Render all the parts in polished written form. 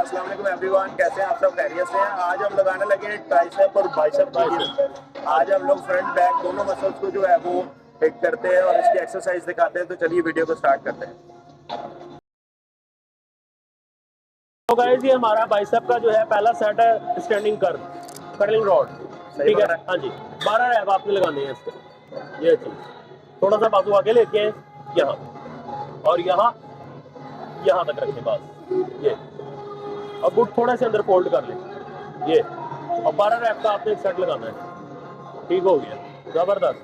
अस्सलाम वालेकुम एवरीवन, कैसे हैं आप सब? खैरियत से हैं? आज हम लगाने लगे ट्राइसेप और बाइसेप की। आज हम लोग फ्रंट बैक दोनों मसल्स को जो है वो हिट करते हैं और इसकी एक्सरसाइज दिखाते हैं। तो चलिए वीडियो को स्टार्ट करते हैं। तो गाइस ये हमारा बाइसेप का जो है पहला सेट है स्टैंडिंग कर्लिंग रॉड। ठीक है, हाँ जी। 12 रैप आपने लगाने हैं इसके। ये चीज थोड़ा सा बाजू आगे लेके यहाँ और यहाँ तक रखें बस। ये और गुट थोड़े से अंदर फोल्ड कर लें। ये और 12 रैप का आपने एक सेट लगाना है। ठीक हो गया, जबरदस्त।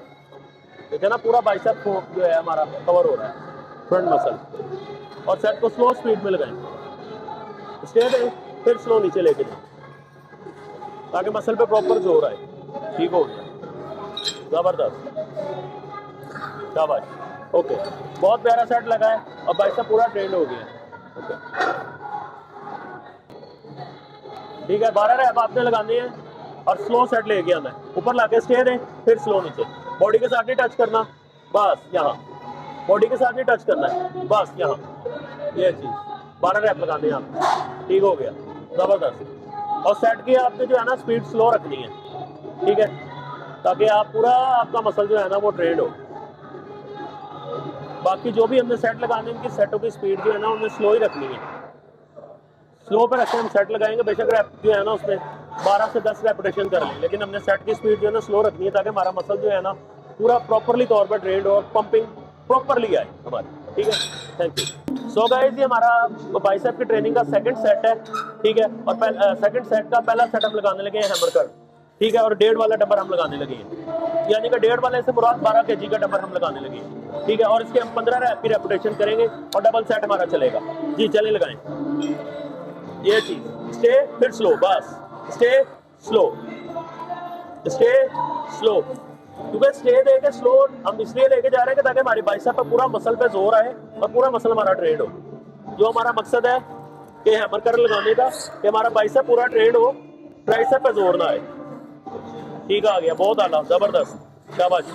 देखिए ना, पूरा बाइसेप जो है हमारा कवर हो रहा है, फ्रंट मसल। और सेट को स्लो स्पीड में लगाएं, स्टे दें, फिर स्लो नीचे लेके जाएं ताकि मसल पे प्रॉपर जोर आए। ठीक हो गया, जबरदस्त, शाबाश। ओके, बहुत प्यारा सेट लगा है और बाइसेप पूरा ट्रेंड हो गया। ओके, ठीक है। 12 रैप आपने लगाने हैं और स्लो सेट लेके आना है। ऊपर लाके स्टे दें, फिर स्लो नीचे। बॉडी के साथ नहीं टच करना, बस यहाँ। बॉडी के साथ नहीं टच करना है, बस यहाँ। ये चीज 12 रैप लगाने हैं आप। ठीक हो गया, जबरदस्त। और सेट की आपने जो है ना स्पीड स्लो रखनी है, ठीक है, ताकि आप पूरा आपका मसल जो है ना वो ट्रेंड हो। बाकी जो भी हमने सेट लगाने हैं, उनकी सेटों की स्पीड जो है ना उन्हें स्लो ही रखनी है। स्लो पे रखें, हम सेट लगाएंगे, बेशक रैप जो है ना उसमें 12 से 10 रेपिटेशन कर लें, लेकिन हमने सेट की स्पीड जो है ना स्लो रखनी है ताकि हमारा मसल जो है ना पूरा प्रॉपरली तौर पर ट्रेंड और पंपिंग प्रॉपरली आए हमारी। ठीक है, थैंक यू। सो गाइस ये हमारा बाइसेप की ट्रेनिंग का सेकंड सेट है। ठीक है, और सेकंड सेट का पहला सेट हम लगाने लगे हैं हैमर कर्ल। ठीक है, और 1.5 वाला डंबर हम लगाने लगे हैं, यानी कि 1.5 वाले से मुराद 12 kg का डंबर हम लगाने लगे हैं। ठीक है, और इसके हम 15 रैप की रेपिटेशन करेंगे और डबल सेट हमारा चलेगा। जी चले लगाएं। ये चीज स्टे फिर स्लो, बस स्टे स्लो, स्टे स्लो। क्योंकि स्टे देके स्लो हम इसलिए लेके जा रहे हैं कि ताकि हमारी बाइसेप पर पूरा मसल पे जोर आए और पूरा मसल हमारा ट्रेंड हो। जो हमारा मकसद है कि हैमर कर्ल लगाने का, कि हमारा बाइसेप पूरा ट्रेंड हो, ट्राइसेप पे जोर ना आए। ठीक आ गया, बहुत आला, जबरदस्त, शाबाश।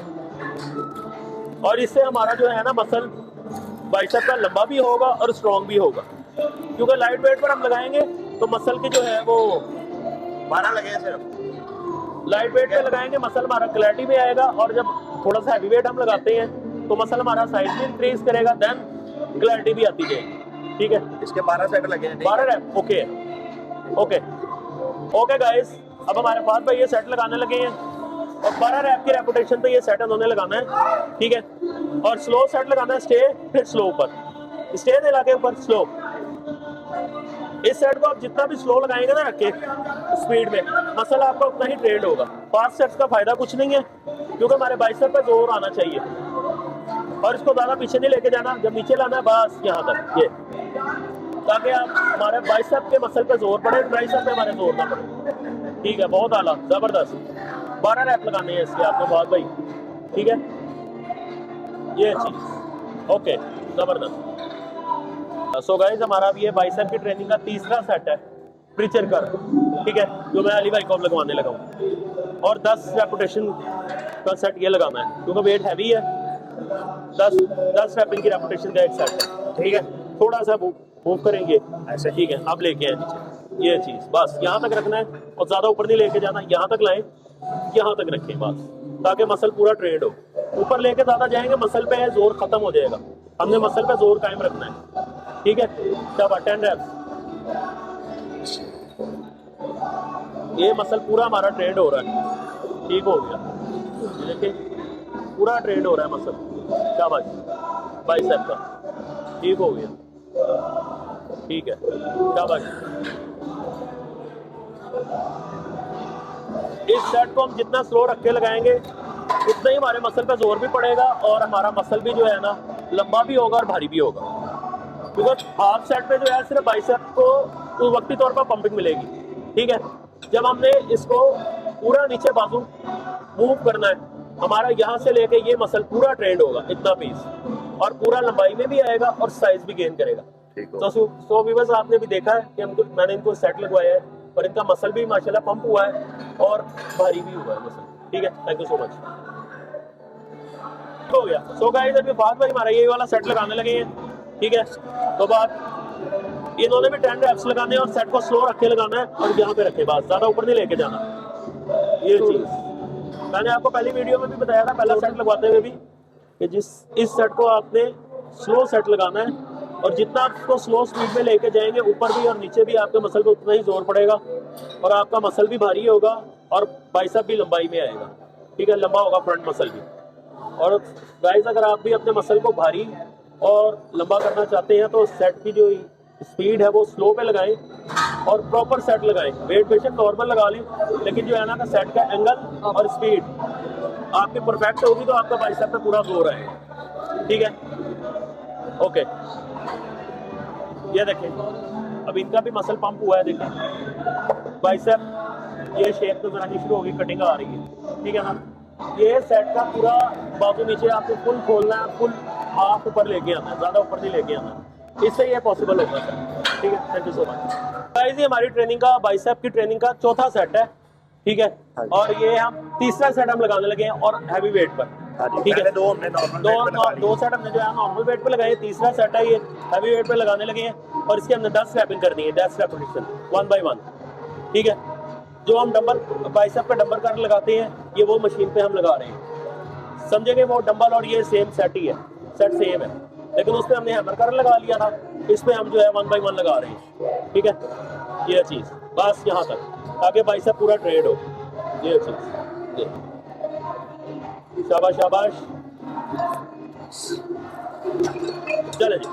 और इससे हमारा जो है ना मसल बाइसेप का लंबा भी होगा और स्ट्रॉन्ग भी होगा। क्योंकि लाइट वेट पर हम लगाएंगे तो मसल की जो है वो 12 लगे सिर्फ। लाइट वेट पे लगाएंगे, मसल हमारा क्लैरिटी में आएगा। और जब थोड़ा सा हैवी वेट हम लगाते हैं तो मसल हमारा साइज भी इंक्रीज करेगा, देन क्लैरिटी भी आती जाएगी। ठीक है, इसके 12 सेट लगे हैं। 12 rep. Okay okay okay guys, अब हमारे पास भाई ये सेट लगाने लगे हैं और 12 रैप की रेपुटेशन पे ये सेट उन्होंने लगाना है। ठीक है, और स्लो सेट लगाना है, स्टे फिर स्लो, ऊपर स्टे दे लाके ऊपर स्लो। इस सेट को आप जितना भी स्लो लगाएंगे ना रख के स्पीड में, मसल आपका उतना ही ट्रेंड होगा। फास्ट सेट्स का फायदा कुछ नहीं है, क्योंकि हमारे बाइसेप पे जोर आना चाहिए और इसको ज्यादा पीछे नहीं लेके जाना। जब नीचे लाना है बस यहाँ तक, ये, ताकि आप हमारे बाइसेप के मसल पे जोर पड़े, ट्राइसेप पे हमारे जोर ना पड़े। ठीक है, बहुत आला, जबरदस्त। 12 रैप लगाने हैं इसके आपको बहुत भाई। ठीक है, ये चीज ओके, जबरदस्त। सो गाइस हमारा भी ये बाइसेप की ट्रेनिंग का तीसरा सेट है, प्रीचर कर। ठीक है, जो मैं अली भाई को लगवाने लगा हूँ। और 10 रेपुटेशन का सेट ये लगाना है, क्योंकि वेट हैवी है। 10 रेपिंग की रेपुटेशन का एक सेट है। ठीक है, थोड़ा सा मूव करेंगे ऐसे। ठीक है, अब लेके आए नीचे, ये चीज बस यहाँ तक रखना है और ज्यादा ऊपर नहीं लेके जाना। यहाँ तक लाएं, यहाँ तक रखें बस, ताकि मसल पूरा ट्रेंड हो। ऊपर लेके ज्यादा जाएंगे मसल पे जोर खत्म हो जाएगा। हमने मसल पे जोर कायम रखना है। ठीक है, शाबाश, 10 रैप्स। ये मसल पूरा हमारा ट्रेंड हो रहा है। ठीक हो गया, देखिए पूरा ट्रेंड हो रहा है मसल, शाबाश, बाइसेप का। ठीक हो गया, ठीक है, शाबाश। इस सेट को हम जितना स्लो रख के लगाएंगे उतना ही हमारे मसल पे जोर भी पड़ेगा और हमारा मसल भी जो है ना लंबा भी होगा और भारी भी होगा। क्योंकि हाफ सेट पे जो है सिर्फ बाइसेप को वक्ती तौर पर पंपिंग मिलेगी। ठीक है, जब हमने इसको पूरा नीचे बाजू मूव करना है, हमारा यहाँ से लेके ये मसल पूरा ट्रेंड होगा, इतना पीस, और पूरा लंबाई में भी आएगा और साइज भी गेन करेगा। तो व्यूअर्स आपने भी देखा है कि मैंने इनको सेट लगवाया है और इनका मसल भी माशाल्लाह पंप हुआ है और भारी भी हुआ है मसल। ठीक है, थैंक यू सो मच। हो गया। सो गाइस अभी फास्ट भाई हमारा ये वाला सेट लगाने लगे हैं। ठीक है, तो बात इन्होंने भी 10 रैप्स लगाने हैं और सेट को स्लो रख के लगाना है और यहाँ पे रखे, बस ज्यादा ऊपर नहीं लेके जाना। ये चीज मैंने आपको पहली वीडियो में भी बताया था, पहला सेट लगवाते हुए भी, कि इस सेट को आपने स्लो सेट लगाना है और जितना आप उसको स्लो स्पीड में लेके जाएंगे ऊपर भी और नीचे भी आपके मसल पे उतना ही जोर पड़ेगा और आपका मसल भी भारी होगा और बाइसेप भी लंबाई में आएगा, ठीक है, लंबा होगा फ्रंट मसल भी। और गाइस अगर आप भी अपने मसल को भारी और लंबा करना चाहते हैं तो सेट की जो स्पीड है वो स्लो पे लगाएं और प्रॉपर सेट लगाएं। वेट बेशक नॉर्मल लगा लें, लेकिन जो है ना, सेट का एंगल और स्पीड आपकी परफेक्ट होगी तो आपका बाइसेप पे पूरा जोर आएगा, ठीक है। ओके, ये देखें, अब इनका भी मसल पंप हुआ है, देखें बाइसेप ये शेप नजर आनी शुरू होगी, कटिंग आ रही है, ठीक है ना। ये सेट का पूरा बाजू नीचे आपको फुल खोलना है, फुल हाफ ऊपर लेके आना है, ज्यादा ऊपर नहीं लेके आना, इससे ये पॉसिबल होगा सर, ठीक है। Thank you so much guys. ये हमारी ट्रेनिंग का, बाइसेप की ट्रेनिंग का चौथा सेट है, ठीक है, और ये हम तीसरा सेट हम लगाने लगे हैं और हैवी वेट पर, ठीक है। दो सेट हमने जो है नॉर्मल वेट पे लगाए, तीसरा सेट है ये हैवी वेट पे लगाने लगे हैं और इसके हमने 10 रैपिंग करनी है, 10 रेपिटेशन 1 बाय 1, ठीक है। जो हम डंबल बाइसेप पे डंबल कर लगाते हैं, ये वो मशीन पे हम लगा रहे हैं, समझेंगे। वो डंबल और ये सेम सेट ही है, सेट सेम है, लेकिन उस पर हमने हैमर कर लगा लिया था, इस पे हम जो है 1 बाय 1 लगा रहे हैं, ठीक है। ये चीज़ बस यहाँ तक, ताकि बाइसेप पूरा ट्रेड हो, ये चीज़, ये शाबाश शाबाश, चले जी।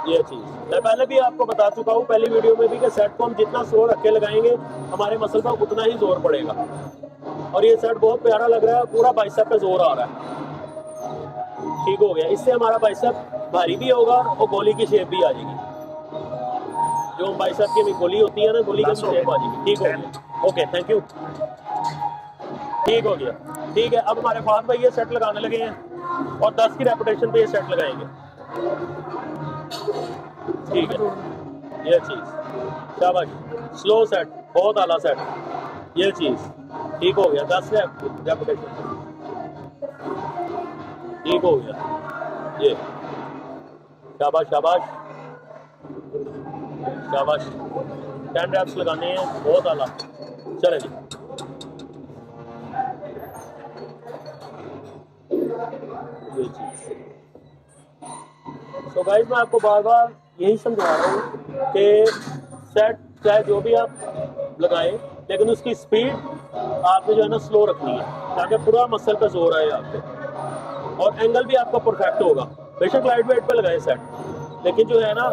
ये चीज़ मैं पहले भी आपको बता चुका हूँ पहली वीडियो में भी, कि सेट को हम जितना स्लो रख के लगाएंगे हमारे मसल पर उतना ही जोर पड़ेगा। और ये सेट बहुत प्यारा लग रहा है, पूरा बाइसेप पे जोर आ रहा है, ठीक हो गया। इससे हमारा बाइसेप भारी भी होगा और गोली की शेप भी आ जाएगी, जो बाइसेप की गोली होती है ना, गोली की शेप आ जाएगी, ठीक हो गया। ओके, थैंक यू, ठीक हो गया, ठीक है। अब हमारे फास्ट भाई ये सेट लगाने लगे हैं और 10 की रेपुटेशन पे ये सेट लगाएंगे, ठीक है। ये चीज़ शाबाश, स्लो सेट, बहुत आला सेट, ये चीज़ ठीक हो गया। 10 रेपुटेशन, ठीक हो गया, ये शाबाश शाबाश शाबाश। 10 रैप्स लगाने हैं, बहुत आला, चले जी। ये चीज़ तो गाइस मैं आपको बार बार यही समझा रहा हूँ कि सेट चाहे जो भी आप लगाएं, लेकिन उसकी स्पीड आपने जो है ना स्लो रखनी है, ताकि पूरा मसल पे जोर आए आप पे, और एंगल भी आपका परफेक्ट होगा। बेशक लाइट वेट पे लगाएं सेट, लेकिन जो है ना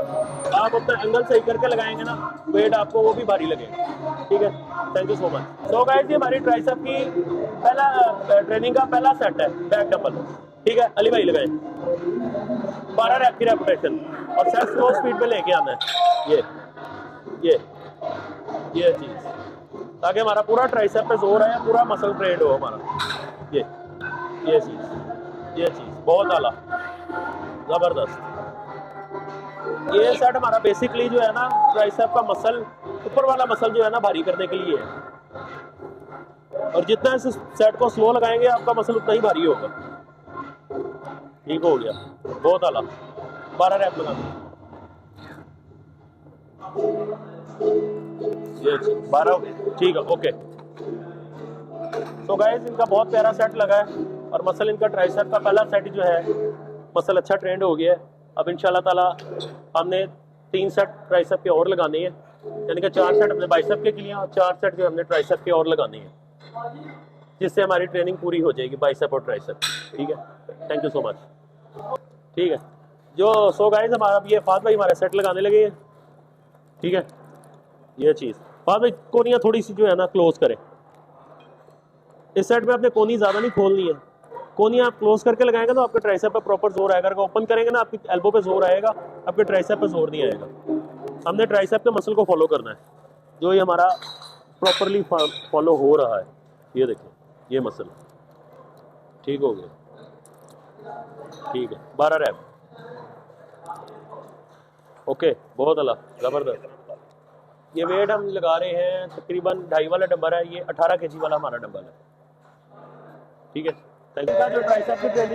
आप अपना एंगल सही करके लगाएंगे ना, वेट आपको वो भी भारी लगेगा, ठीक है। Thank you so much. So guys, ये हमारी ट्राइसेप की पहला ट्रेनिंग का पहला सेट है, बैक डंबल, ठीक है। अली भाई लगाए 12 रैप की रेपुटेशन और सेट स्लो स्पीड पे लेके आना है, ये चीज़, ताकि हमारा पूरा ट्राइसेप पे जोर है, पूरा मसल ट्रेड हो हमारा, ये चीज़ बहुत आला, ज़बरदस्त। ये सेट हमारा बेसिकली जो है ना ट्राइसेप का मसल, ऊपर वाला मसल जो है ना भारी करने के लिए है, और जितना इस सेट को स्लो लगाएंगे आपका मसल उतना ही भारी होगा, ठीक हो गया, बहुत आला। 12 रैप लगाना, ये 12 हो गए, ठीक है, ओके। तो गाइस इनका बहुत प्यारा सेट लगा है और मसल इनका ट्राइसेप का पहला सेट जो है मसल अच्छा ट्रेंड हो गया है। अब इंशाल्लाह ताला हमने 3 सेट ट्राइसेप के और लगाने हैं, यानी कि 4 सेट हमने बाइसेप के लिए और 4 सेट जो हमने ट्राइसेप के और लगाने हैं, जिससे हमारी ट्रेनिंग पूरी हो जाएगी बाइसेप और ट्राइसेप, ठीक है। थैंक यू सो मच, ठीक है। जो सो गाइस हमारा ये फाद भाई हमारे सेट लगाने लगे हैं, ठीक है। ये चीज़ फाद भाई कोनियाँ थोड़ी सी जो है ना क्लोज करें, इस सेट में आपने कोनी ज़्यादा नहीं खोलनी है, कोनी आप क्लोज करके लगाएंगे तो आपके ट्राइसेप पे प्रॉपर जोर आएगा। अगर ओपन करेंगे ना आपकी एल्बो पे जोर आएगा, आपके ट्राइसेप पे जोर नहीं आएगा। हमने ट्राइसेप के मसल को फॉलो करना है, जो ये हमारा प्रॉपरली फॉलो हो रहा है। ये देखिए, ये मसल ठीक हो गया, ठीक है। 12 रैप, ओके, बहुत अला, ज़बरदस्त। ये वेट हम लगा रहे हैं तकरीबन 2.5 वाला डंबल है, ये 18 kg वाला हमारा डंबल है, ठीक है। Thank you. जो ट्राइसेप की ट्रेनिंग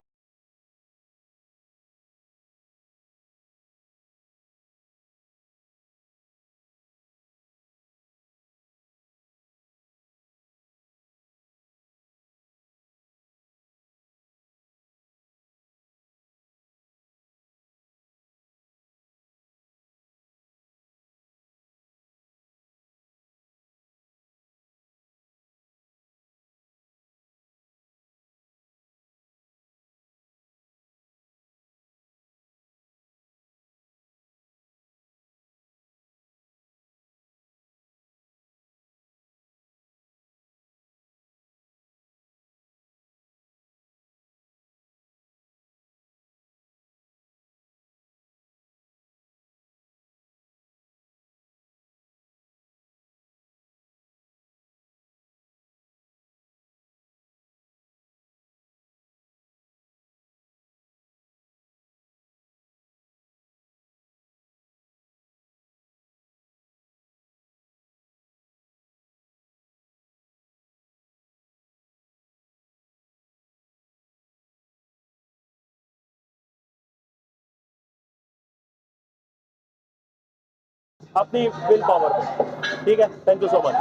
अपनी विल पावर पे, ठीक है। Thank you so much.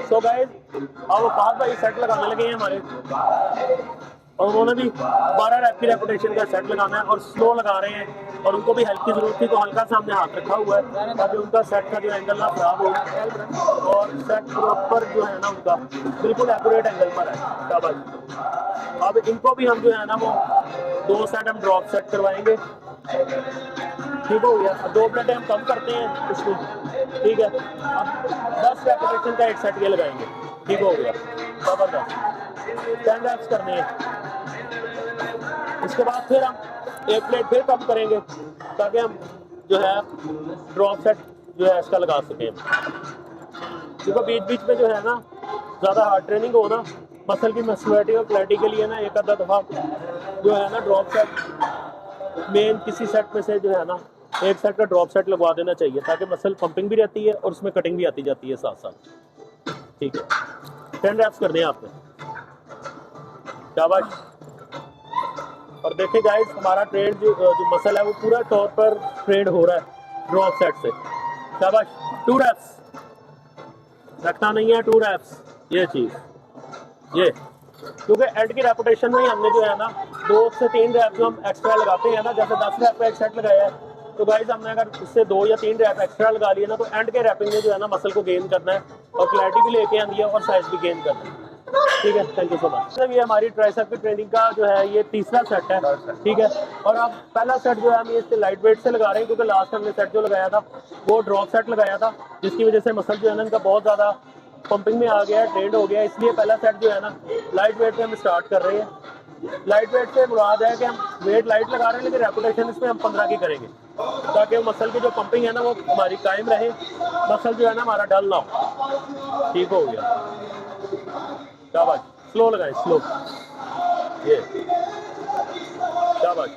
So guys अब फाद भाई सेट लगाने लगे हैं हमारे, और उन्होंने भी 12 रैप की रेपुटेशन का सेट लगाना है और स्लो लगा रहे हैं, और उनको भी हेल्प की जरूरत थी तो हल्का सामने हाथ रखा हुआ है ताकि उनका सेट का जो एंगल ना खराब हो, और सेट प्रॉपर जो है ना उनका बिल्कुल एक्यूरेट एंगल पर है। शाबाश। अब इनको भी हम जो है ना वो 2 सेट हम ड्रॉप सेट करवाएंगे, ठीक हो गया। अब 2 प्लेटें हम कम करते हैं इसमें, ठीक है। अब 10 रेपिटेशन का एक सेट ये लगाएंगे, ठीक हो गया। जबरदस्त 10 रैप्स करने हैं। इसके बाद फिर हम 1 प्लेट फिर कम करेंगे ताकि हम जो है ड्रॉप सेट जो है इसका लगा सकें, क्योंकि बीच बीच में जो है ना ज़्यादा हार्ड ट्रेनिंग हो ना, मसल की मसलिटी और क्लैरिटी के लिए ना एक आधा दफ़ा जो है ना ड्रॉप सेट मेन किसी सेट में से जो है ना एक सेट का ड्रॉप सेट लगवा देना चाहिए ताकि मसल पंपिंग भी रहती है और उसमें कटिंग भी आती जाती है साथ साथ, ठीक है। 10 रैप्स करने हैं आपने। शाबाश। और देखें गाइस हमारा ट्रेड जो मसल है वो पूरा तौर पर ट्रेड हो रहा है ड्रॉप सेट से। शाबाश। 2 रैप्स रखना नहीं है, 2 रैप्स ये चीज़ ये, क्योंकि एंड की रेपुटेशन में ही हमने जो है ना 2 से 3 रैप जो हम एक्स्ट्रा लगाते हैं ना, जैसे 10 रैप का एक सेट लगाया है तो गाइस हमने अगर इससे 2 या 3 रैप एक्स्ट्रा लगा लिए ना तो एंड के रैपिंग में जो है ना मसल को गेन करना है और क्लैरिटी भी लेके आनी है और साइज भी गेन करना है, ठीक है। Thank you so much. ये हमारी ट्राइसेप की ट्रेनिंग का जो है ये तीसरा सेट है, ठीक है। और अब पहला सेट जो है हम इससे लाइट वेट से लगा रहे हैं, क्योंकि लास्ट हमने सेट जो लगाया था वो ड्रॉप सेट लगाया था, जिसकी वजह से मसल जो है ना इनका बहुत ज़्यादा पंपिंग में आ गया है, ट्रेंड हो गया है। इसलिए पहला सेट जो है ना लाइट वेट पे हम स्टार्ट कर रहे हैं। लाइट वेट से मुराद है कि हम वेट लाइट लगा रहे हैं लेकिन रेपुटेशन इसमें हम 15 की करेंगे ताकि मसल की जो पंपिंग है ना वो हमारी कायम रहे, मसल जो है ना हमारा डल ना हो, ठीक हो गया। शाबाश। स्लो लगाएं, स्लो, ये शाबाश।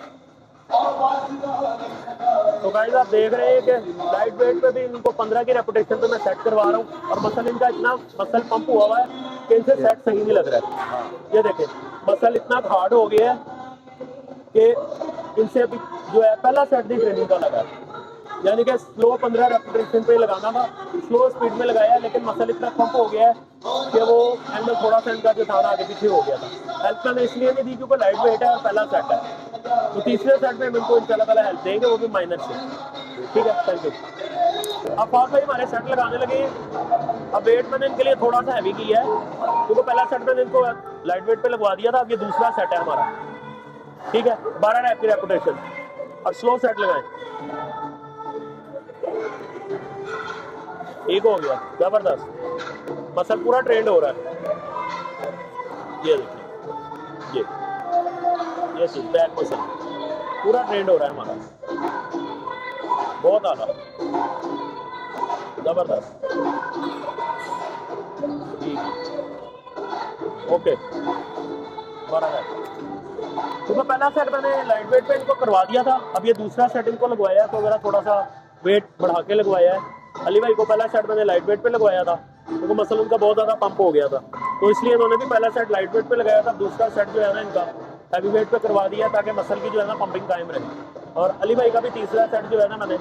तो गाइस आप देख रहे हैं कि लाइट वेट पे भी इनको 15 की रेपुटेशन पे मैं सेट करवा रहा हूँ और मसल इनका इतना मसल पंप हुआ हुआ है कि इनसे सेट सही नहीं लग रहा है। ये देखें मसल इतना हार्ड हो गया है कि इनसे अभी जो है पहला सेट भी ट्रेनिंग का लगा है, यानी कि स्लो 15 रेपिटेशन पे लगाना था, स्लो स्पीड में लगाया लेकिन मसल इतना पंप हो गया है कि वो एंगल थोड़ा सा इनका जो था ना आगे पीछे हो गया था। हेल्प मैंने इसलिए नहीं दी क्योंकि लाइट वेट है और पहला सेट है, तो तीसरे सेट में इनको इंशाल्लाह ताला हेल्प देंगे, वो भी माइनर से, ठीक है। Thank you. अब फास्ट भाई हमारे सेट लगाने लगे। अब वेट मैंने इनके लिए थोड़ा सा हैवी किया है क्योंकि पहला सेट मैंने इनको लाइट वेट पे लगवा दिया था, अब ये दूसरा सेट है हमारा, ठीक है। 12 रैप की रेपुटेशन और स्लो सेट लगाएं, ठीक हो गया। जबरदस्त। मसल पूरा ट्रेंड हो रहा है, ये देखिए ये चीज बैक मसल पूरा ट्रेंड हो रहा है हमारा, बहुत आला, जबरदस्त, ठीक है। ओके 12 है क्योंकि पहला सेट मैंने लाइट वेट पे इनको करवा दिया था, अब ये दूसरा सेट इनको लगवाया है तो मेरा थोड़ा सा वेट बढ़ा के लगवाया है। अली भाई को पहला सेट मैंने लाइट वेट पे लगवाया था क्योंकि मसल उनका बहुत ज़्यादा पंप हो गया था, तो इसलिए इन्होंने भी पहला सेट लाइट वेट पे लगाया था, दूसरा सेट जो है ना इनका हैवी वेट पे करवा दिया ताकि मसल की जो है ना पंपिंग कायम रहे। और अली भाई का भी तीसरा सेट जो है ना मैंने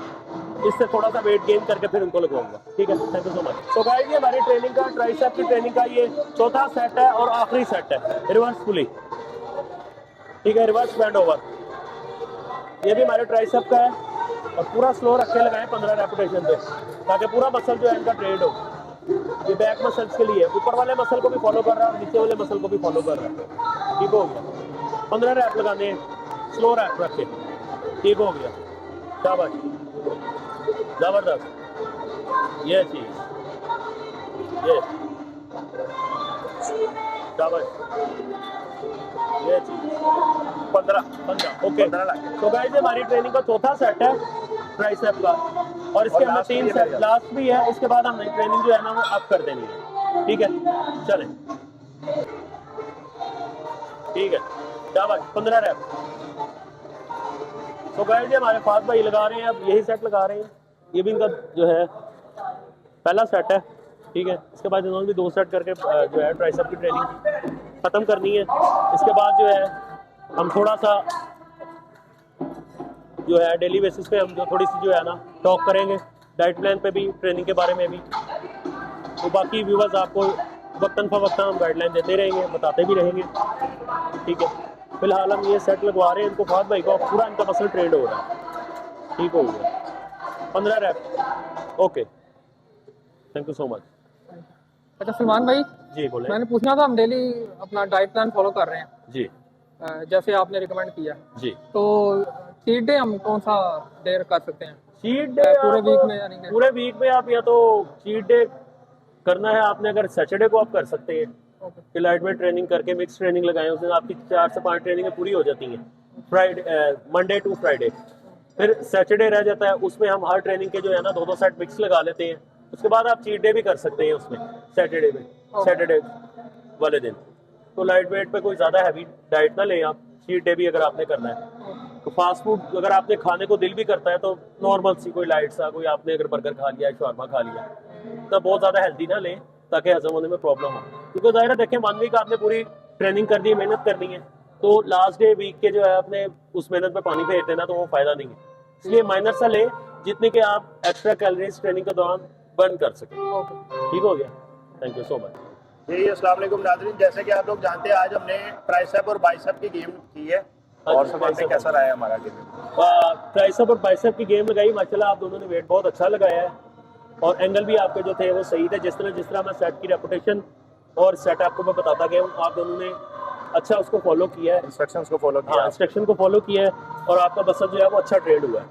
इससे थोड़ा सा वेट गेन करके फिर उनको लगवाऊंगा, ठीक है। Thank you so much. तो गाइस ये हमारी ट्रेनिंग का ट्राइसेप की ट्रेनिंग का ये चौथा सेट है और आखिरी सेट है रिवर्स पुली, ठीक है, रिवर्स बैंड ओवर। ये भी हमारे ट्राइसेप का है और पूरा स्लो रख के लगाएं 15 रेपुटेशन पे ताकि पूरा मसल जो है इनका ट्रेड हो। ये बैक मसल्स के लिए ऊपर वाले मसल को भी फॉलो कर रहा है और नीचे वाले मसल को भी फॉलो कर रहा है, ठीक हो गया। 15 रैप लगाने हैं, स्लो रैप रखे, ठीक हो गया। शाबाश, जबरदस्त, ये चीज, ये शाबाश, ये चीज 15 ओके। तो गाइस हमारी ट्रेनिंग का चौथा सेट है ट्राइसेप का और इसके अंदर 3 सेट लास्ट भी है, इसके बाद हमने ट्रेनिंग जो है ना वो अप कर देनी है, ठीक है। चलें, ठीक है, शाबाश, 15 रैप। तो गाइस हमारे फास्ट भाई लगा रहे हैं, अब यही सेट लगा रहे हैं, ये भी इनका जो है पहला सेट है, ठीक है। इसके बाद इन्होंने भी 2 सेट करके जो है ट्राइसेप की ट्रेनिंग ख़त्म करनी है। इसके बाद जो है हम थोड़ा सा जो है डेली बेसिस पे हम जो थोड़ी सी जो है ना टॉक करेंगे डाइट प्लान पे भी, ट्रेनिंग के बारे में भी। तो बाकी व्यूवर्स आपको वक्तन फवक्तन हम गाइडलाइन देते रहेंगे, बताते भी रहेंगे, ठीक है। फिलहाल हम ये सेट लगवा रहे हैं इनको, फहद भाई को पूरा इनका मसल ट्रेंड हो रहा है, ठीक हो गया। 15 rep, okay, thank you so much. अच्छा सलमान भाई, जी बोले। मैंने पूछना था, हम डेली अपना डाइट प्लान फॉलो कर रहे हैं जी जैसे आपने रिकमेंड किया, जी। तो चीट डे हम कौन सा डे कर सकते हैं चीट डे पूरे वीक में? यानी कि पूरे वीक में आप या तो चीट डे करना है आपने, अगर सैटरडे को आप कर सकते हैं ओके, कि लाइट वेट ट्रेनिंग करके मिक्स ट्रेनिंग लगाएं, उसमें आपकी 4 से 5 ट्रेनिंगें पूरी हो जाती हैं, फ्राइडे मंडे टू फ्राइडे। फिर सैटरडे रह जाता है, उसमें हम हर ट्रेनिंग के जो है ना 2-2 सेट मिक्स लगा लेते हैं। उसके बाद आप चीट डे भी कर सकते हैं उसमें, सैटरडे में, सैटरडे वाले दिन। तो लाइट वेट पे कोई ज़्यादा हैवी डाइट ना लें आप, चीट डे भी अगर आपने करना है। तो फास्ट फूड अगर आपने खाने को दिल भी करता है तो नॉर्मल सी कोई लाइट सा, कोई आपने अगर बर्गर खा लिया, शॉर्मा खा लिया, तो बहुत ज़्यादा हेल्दी ना लें ताकि हजम होने में प्रॉब्लम हो। क्योंकि ज़ाहिर है देखें, 1 वीक आपने पूरी ट्रेनिंग कर दी, मेहनत करनी है, तो लास्ट डे वीक के जो है आपने उस मेहनत में पानी फेर देना, तो वो फ़ायदा नहीं है। इसलिए माइनर सा ले, जितने के आप एक्स्ट्रा कैलोरीज ट्रेनिंग के दौरान बर्न कर सकें। ठीक हो गया, थैंक यू सो मच। जी अस्सलाम वालेकुम नाज़रीन, जैसे कि आप लोग जानते हैं आज हमने ट्राइसेप और बाइसेप की गेम की है, और सलमान भाई कैसा रहा है हमारा गेम? ट्राइसेप और बाइसेप की गेम लगाई, माशाल्लाह आप दोनों ने वेट बहुत अच्छा लगाया है, और एंगल भी आपके जो थे वो सही थे। जिस तरह मैं सेट की रेपुटेशन और सेट आपको मैं बताता गया हूँ, आप दोनों ने अच्छा उसको फॉलो किया है, इंस्ट्रक्शंस को फॉलो किया। हाँ, इंस्ट्रक्शन को फॉलो किया है, और आपका मसल जो है वो अच्छा ट्रेंड हुआ है।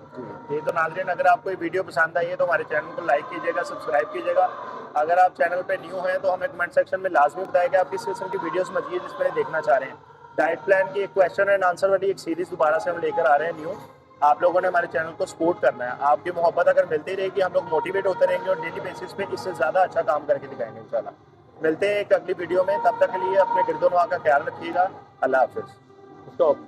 जी, तो नाज़रीन अगर आपको ये वीडियो पसंद आई है तो हमारे चैनल को लाइक कीजिएगा, सब्सक्राइब कीजिएगा। अगर आप चैनल पे न्यू हैं तो हमें कमेंट सेक्शन में लाजमी बताएं कि आप किस किस्म की वीडियोस मजीद इस पर देखना चाह रहे हैं। डाइट प्लान की एक क्वेश्चन एंड आंसर वाली एक सीरीज दोबारा से हम लेकर आ रहे हैं न्यू। आप लोगों ने हमारे चैनल को सपोर्ट करना है, आपकी मोहब्बत अगर मिलती रहेगी हम लोग मोटिवेट होते रहेंगे और डेली बेसिस पे इससे ज़्यादा अच्छा काम करके दिखाएंगे इंशाल्लाह। मिलते हैं एक अगली वीडियो में, तब तक के लिए अपने गिरदोनवा का ख्याल रखिएगा। अल्लाह हाफिज़। स्टॉप।